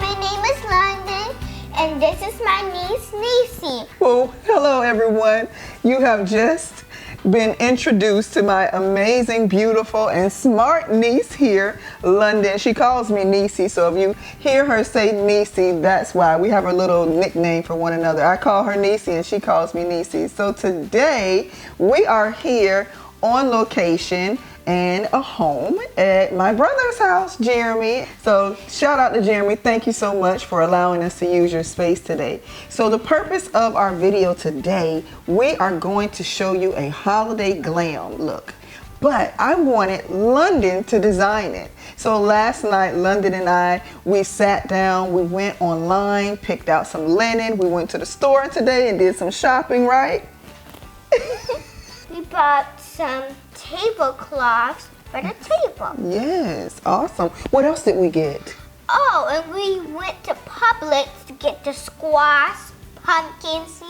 my name is London, and this is my niece, Niecy. Well, hello everyone. You have just been introduced to my amazing, beautiful, and smart niece here, London. She calls me Niecy, so if you hear her say Niecy, that's why. We have a little nickname for one another. I call her Niecy and she calls me Niecy. So today we are here on location and a home at my brother's house, Jeremy. So shout out to Jeremy. Thank you so much for allowing us to use your space today. So the purpose of our video today, we are going to show you a holiday glam look. But I wanted London to design it. So last night, London and I, we sat down, we went online, picked out some linen. We went to the store today and did some shopping, right? We bought some tablecloths for the table. Yes, awesome. What else did we get? Oh, and we went to Publix to get the squash, pumpkins,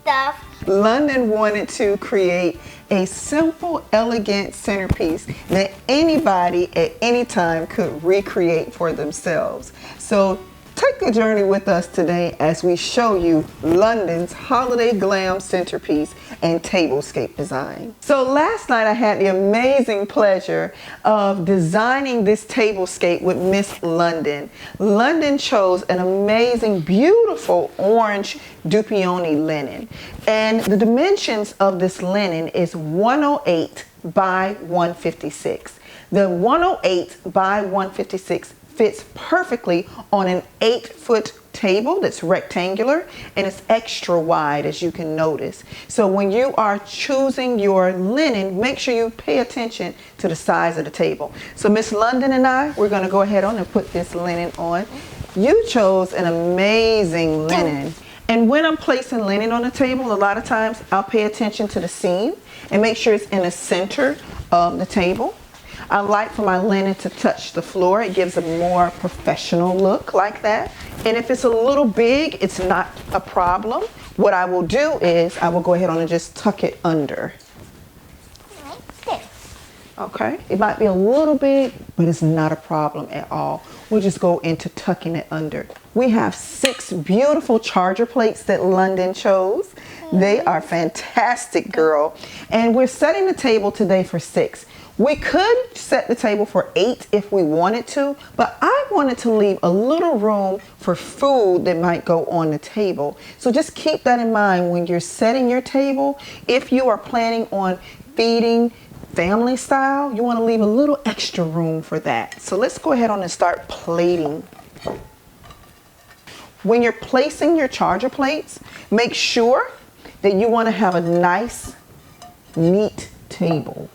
stuff. London wanted to create a simple, elegant centerpiece that anybody at any time could recreate for themselves. So take a journey with us today as we show you London's holiday glam centerpiece and tablescape design. So last night I had the amazing pleasure of designing this tablescape with Miss London. London chose an amazing, beautiful orange Dupioni linen. And the dimensions of this linen is 108 by 156. The 108 by 156 fits perfectly on an 8-foot table that's rectangular, and it's extra wide, as you can notice. So when you are choosing your linen, make sure you pay attention to the size of the table. So Miss London and I, we're going to go ahead on and put this linen on. You chose an amazing linen. And when I'm placing linen on the table, a lot of times I'll pay attention to the seam and make sure it's in the center of the table. I like for my linen to touch the floor. It gives a more professional look like that. And if it's a little big, it's not a problem. What I will do is I will go ahead on and just tuck it under. Like this. Okay, it might be a little big, but it's not a problem at all. We'll just go into tucking it under. We have 6 beautiful charger plates that London chose. They are fantastic, girl. And we're setting the table today for 6. We could set the table for 8 if we wanted to, but I wanted to leave a little room for food that might go on the table. So just keep that in mind when you're setting your table. If you are planning on feeding family style, you want to leave a little extra room for that. So let's go ahead on and start plating. When you're placing your charger plates, make sure that you want to have a nice, neat table.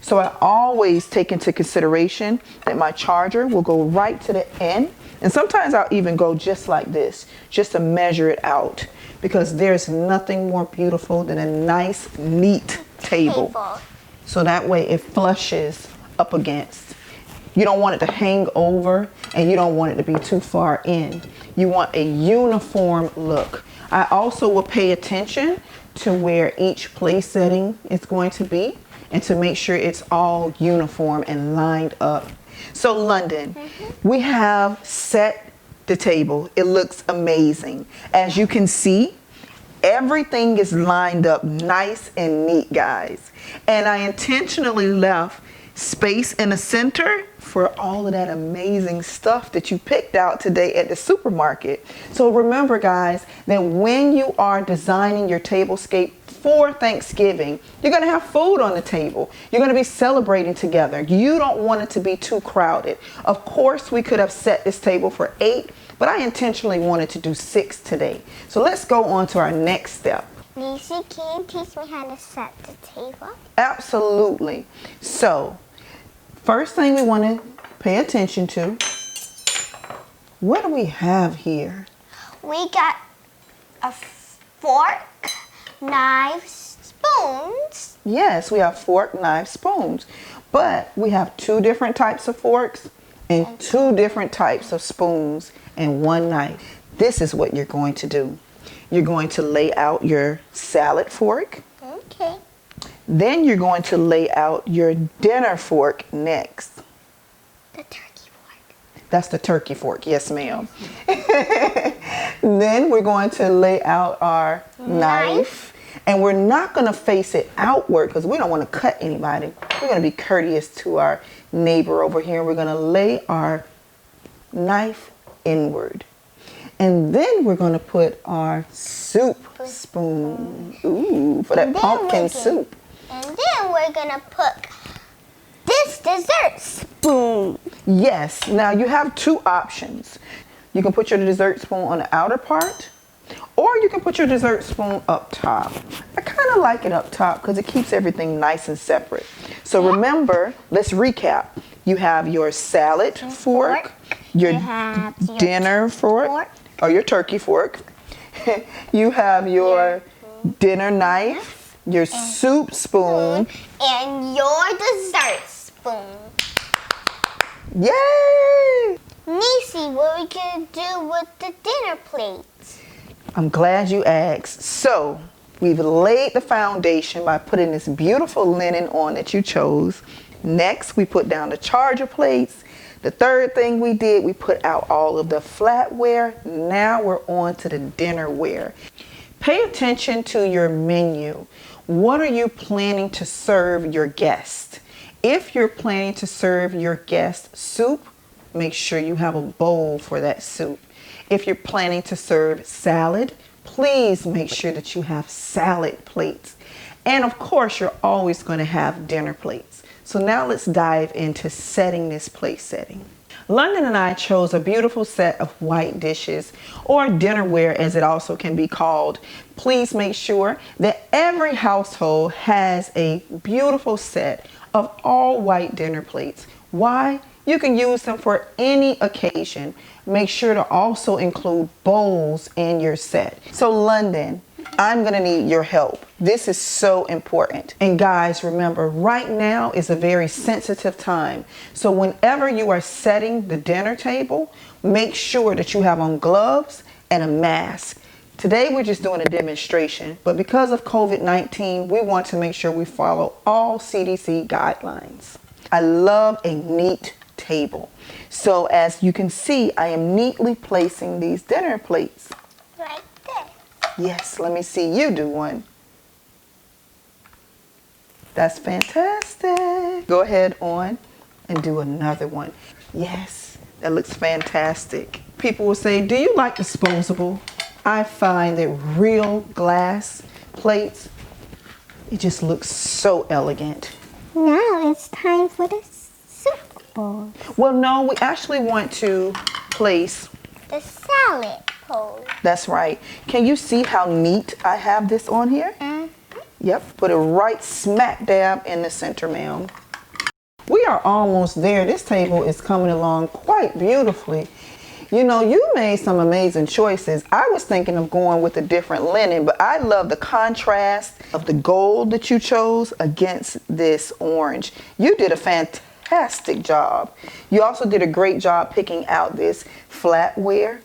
So I always take into consideration that my charger will go right to the end. And sometimes I'll even go just like this, just to measure it out. Because there's nothing more beautiful than a nice, neat table. So that way it flushes up against. You don't want it to hang over and you don't want it to be too far in. You want a uniform look. I also will pay attention to where each place setting is going to be, and to make sure it's all uniform and lined up. So London, we have set the table. It looks amazing. As you can see, everything is lined up nice and neat, guys. And I intentionally left space in the center for all of that amazing stuff that you picked out today at the supermarket. So remember, guys, that when you are designing your tablescape for Thanksgiving, you're going to have food on the table. You're going to be celebrating together. You don't want it to be too crowded. Of course, we could have set this table for 8, but I intentionally wanted to do 6 today. So let's go on to our next step. Niecy, can you teach me how to set the table? Absolutely. So first thing we want to pay attention to, what do we have here? We got a fork, knives, spoons. Yes, we have fork, knife, spoons. But we have 2 different types of forks and 2 different types of spoons and 1 knife. This is what you're going to do. You're going to lay out your salad fork. Okay. Then you're going to lay out your dinner fork next. The turkey fork. That's the turkey fork. Yes, ma'am. Then we're going to lay out our knife. And we're not going to face it outward because we don't want to cut anybody. We're going to be courteous to our neighbor over here. We're going to lay our knife inward. And then we're going to put our soup spoon. Ooh, for that pumpkin soup. And then we're going to put this dessert spoon. Yes. Now you have two options. You can put your dessert spoon on the outer part, or you can put your dessert spoon up top. I kind of like it up top because it keeps everything nice and separate. So remember, let's recap. You have your salad fork, your dinner fork, or your turkey fork. You have your dinner knife, your soup spoon, and your dessert spoon. Yay! Niecy, what are we going to do with the dinner plates? I'm glad you asked. So, we've laid the foundation by putting this beautiful linen on that you chose. Next, we put down the charger plates. The third thing we did, we put out all of the flatware. Now we're on to the dinnerware. Pay attention to your menu. What are you planning to serve your guests? If you're planning to serve your guests soup, make sure you have a bowl for that soup. If you're planning to serve salad, please make sure that you have salad plates. And of course, you're always going to have dinner plates. So now let's dive into setting this plate setting. London and I chose a beautiful set of white dishes, or dinnerware as it also can be called. Please make sure that every household has a beautiful set of all white dinner plates. Why? You can use them for any occasion. Make sure to also include bowls in your set. So London, I'm gonna need your help. This is so important. And guys, remember, right now is a very sensitive time. So whenever you are setting the dinner table, make sure that you have on gloves and a mask. Today we're just doing a demonstration, but because of COVID-19, we want to make sure we follow all CDC guidelines. I love a neat table. So as you can see, I am neatly placing these dinner plates. Like this. Yes, let me see you do one. That's fantastic. Go ahead on and do another one. Yes, that looks fantastic. People will say, do you like disposable? I find that real glass plates, it just looks so elegant. Now it's time for the soup bowl. Well, no, we actually want to place The salad bowl. That's right. Can you see how neat I have this on here? Yep, put it right smack dab in the center, ma'am. We are almost there. This table is coming along quite beautifully. You know, you made some amazing choices. I was thinking of going with a different linen, but I love the contrast of the gold that you chose against this orange. You did a fantastic job. You also did a great job picking out this flatware.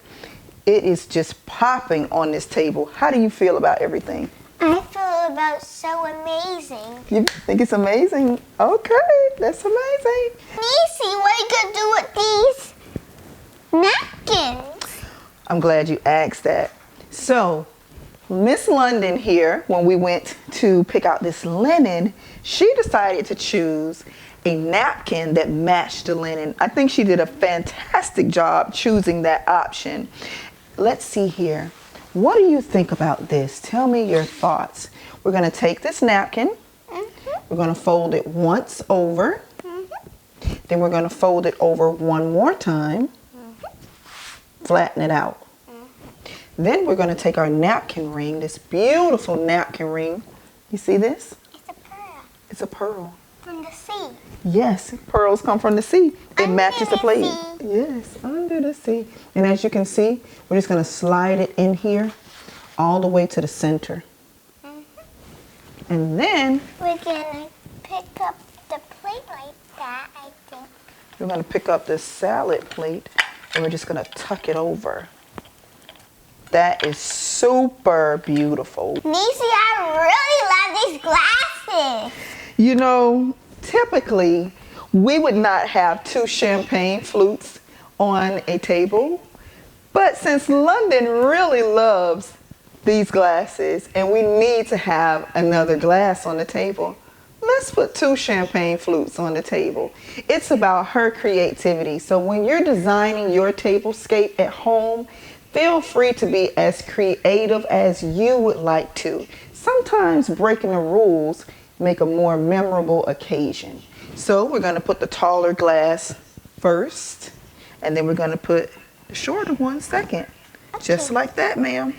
It is just popping on this table. How do you feel about everything? I feel about so amazing. You think it's amazing? Okay, that's amazing. Niecy, what are you going to do with these napkins? I'm glad you asked that. So, Miss London here, when we went to pick out this linen, she decided to choose a napkin that matched the linen. I think she did a fantastic job choosing that option. Let's see here. What do you think about this? Tell me your thoughts. We're going to take this napkin. We're going to fold it once over. Then we're going to fold it over one more time. Flatten it out. Then we're going to take our napkin ring, this beautiful napkin ring. You see this? It's a pearl. It's a pearl. From the sea. Yes, pearls come from the sea. It Under matches the the plate. sea. Yes, under the sea. And as you can see, we're just going to slide it in here all the way to the center. And then We're going to pick up the plate like that, I think. we're going to pick up this salad plate and we're just going to tuck it over. That is super beautiful. Niecy, I really love these glasses. You know, typically we would not have two champagne flutes on a table. But since London really loves these glasses and we need to have another glass on the table, let's put 2 champagne flutes on the table. It's about her creativity. So when you're designing your tablescape at home, feel free to be as creative as you would like to. Sometimes breaking the rules make a more memorable occasion. So we're going to put the taller glass first, and then we're going to put the shorter one second. Okay. Just like that, ma'am.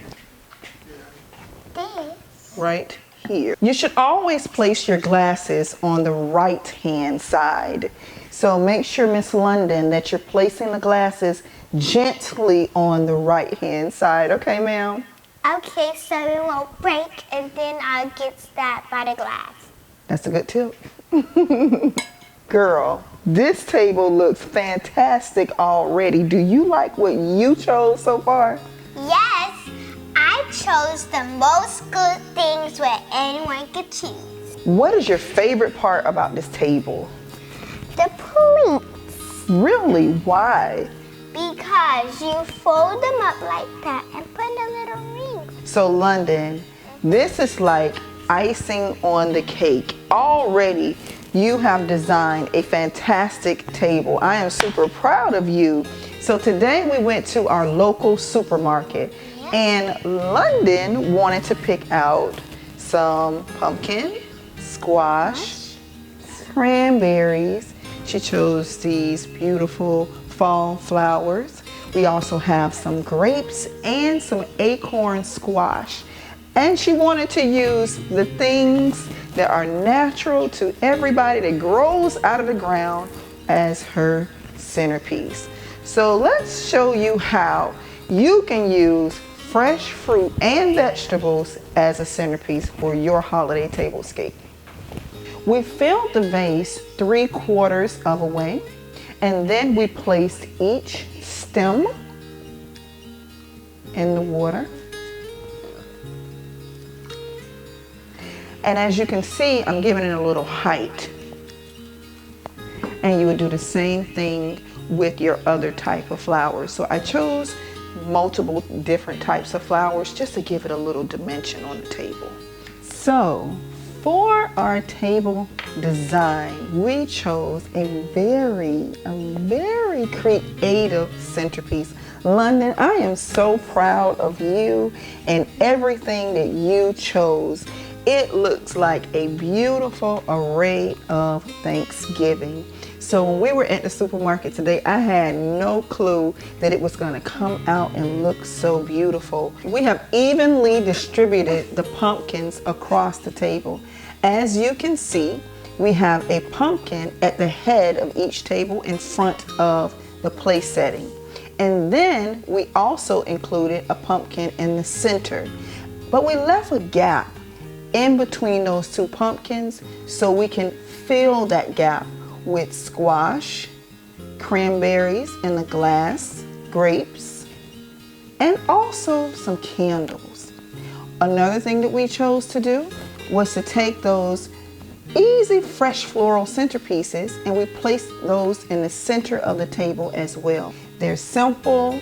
This. Right here. You should always place your glasses on the right hand side. So make sure, Miss London, that you're placing the glasses gently on the right hand side. Okay, ma'am? Okay, so it won't break and then I'll get stabbed by the glass. That's a good tip. Girl, this table looks fantastic already. Do you like what you chose so far? Yes, I chose the most good things where anyone could choose. What is your favorite part about this table? The plates. Really? Why? Because you fold them up like that and put a little ring. So London, this is like icing on the cake. Already, you have designed a fantastic table. I am super proud of you. So today we went to our local supermarket and London wanted to pick out some pumpkin, squash, cranberries. She chose these beautiful fall flowers. We also have some grapes and some acorn squash. And she wanted to use the things that are natural to everybody that grows out of the ground as her centerpiece. So let's show you how you can use fresh fruit and vegetables as a centerpiece for your holiday tablescape. We filled the vase 3/4 of a way, and then we placed each stem in the water. And as you can see, I'm giving it a little height. And you would do the same thing with your other type of flowers. So I chose multiple different types of flowers just to give it a little dimension on the table. So for our table design, we chose a very creative centerpiece. London, I am so proud of you and everything that you chose. It looks like a beautiful array of Thanksgiving. So when we were at the supermarket today, I had no clue that it was going to come out and look so beautiful. We have evenly distributed the pumpkins across the table. As you can see, we have a pumpkin at the head of each table in front of the place setting. And then we also included a pumpkin in the center. But we left a gap in between those 2 pumpkins so we can fill that gap with squash, cranberries in the glass, grapes, and also some candles. Another thing that we chose to do was to take those easy fresh floral centerpieces and we placed those in the center of the table as well. They're simple,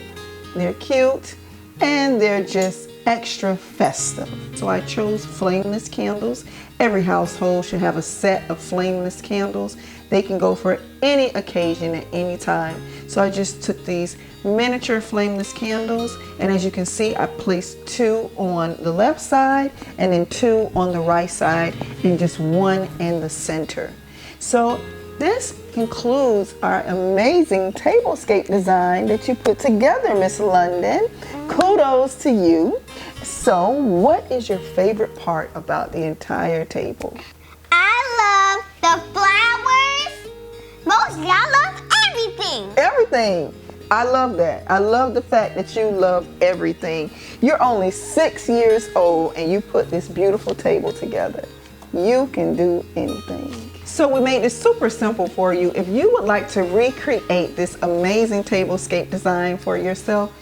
they're cute, and they're just extra festive. So I chose flameless candles. Every household should have a set of flameless candles. They can go for any occasion at any time. So I just took these miniature flameless candles, and as you can see, I placed 2 on the left side and then 2 on the right side and just 1 in the center. So this concludes our amazing tablescape design that you put together, Miss London. Kudos to you. So what is your favorite part about the entire table? I love the flowers. Mostly I love everything. Everything. I love that. I love the fact that you love everything. You're only 6 years old and you put this beautiful table together. You can do anything. So we made this super simple for you. If you would like to recreate this amazing tablescape design for yourself,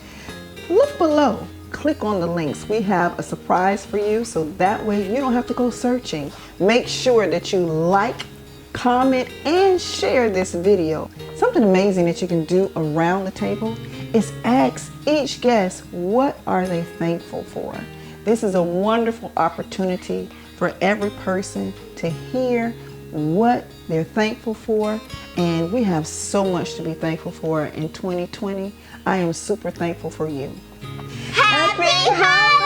look below. Click on the links. We have a surprise for you so that way you don't have to go searching. Make sure that you like, comment, and share this video. Something amazing that you can do around the table is ask each guest what are they thankful for. This is a wonderful opportunity for every person to hear what they're thankful for, and we have so much to be thankful for in 2020. I am super thankful for you. Happy holidays!